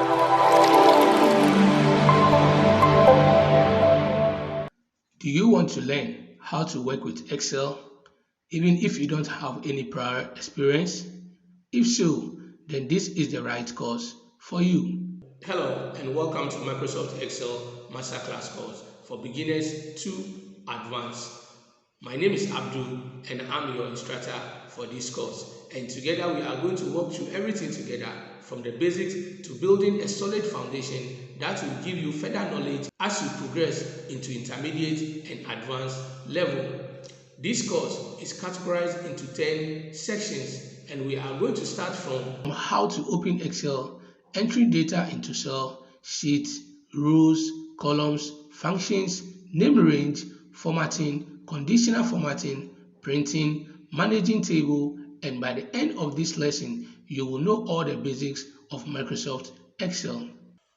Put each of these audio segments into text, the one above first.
Do you want to learn how to work with Excel even if you don't have any prior experience? If so, then this is the right course for you. Hello and welcome to Microsoft Excel Masterclass course for beginners to advanced. My name is Abdul and I'm your instructor for this course. And together we are going to walk through everything together from the basics to building a solid foundation that will give you further knowledge as you progress into intermediate and advanced level. This course is categorized into 10 sections and we are going to start from how to open Excel, entering data into cell, sheets, rows, columns, functions, name range, formatting, conditional formatting, printing, managing table, and by the end of this lesson, you will know all the basics of Microsoft Excel.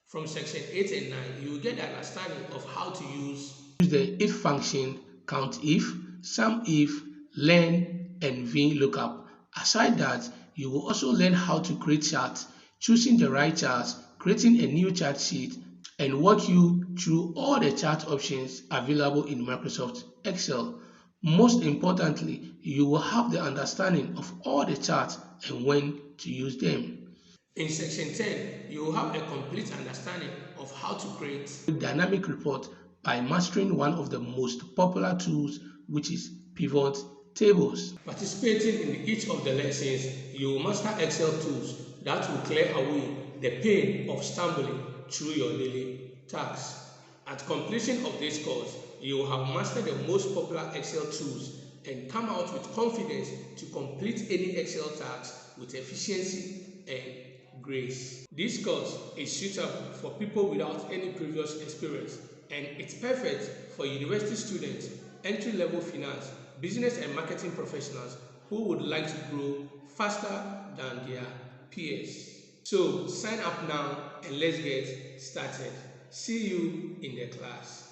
From section 8 and 9, you will get an understanding of how to use the if function, count if, sum if, len, and VLOOKUP. Aside that, you will also learn how to create charts, choosing the right charts, creating a new chart sheet, and walk you through all the chart options available in Microsoft Excel. Most importantly, you will have the understanding of all the charts and when to use them. In section 10, you will have a complete understanding of how to create a dynamic report by mastering one of the most popular tools, which is pivot tables. Participating in each of the lessons, you will master Excel tools that will clear away the pain of stumbling through your daily tasks. At completion of this course, you will have mastered the most popular Excel tools and come out with confidence to complete any Excel task with efficiency and grace. This course is suitable for people without any previous experience and it's perfect for university students, entry-level finance, business and marketing professionals who would like to grow faster than their peers. So sign up now and let's get started. See you in the class.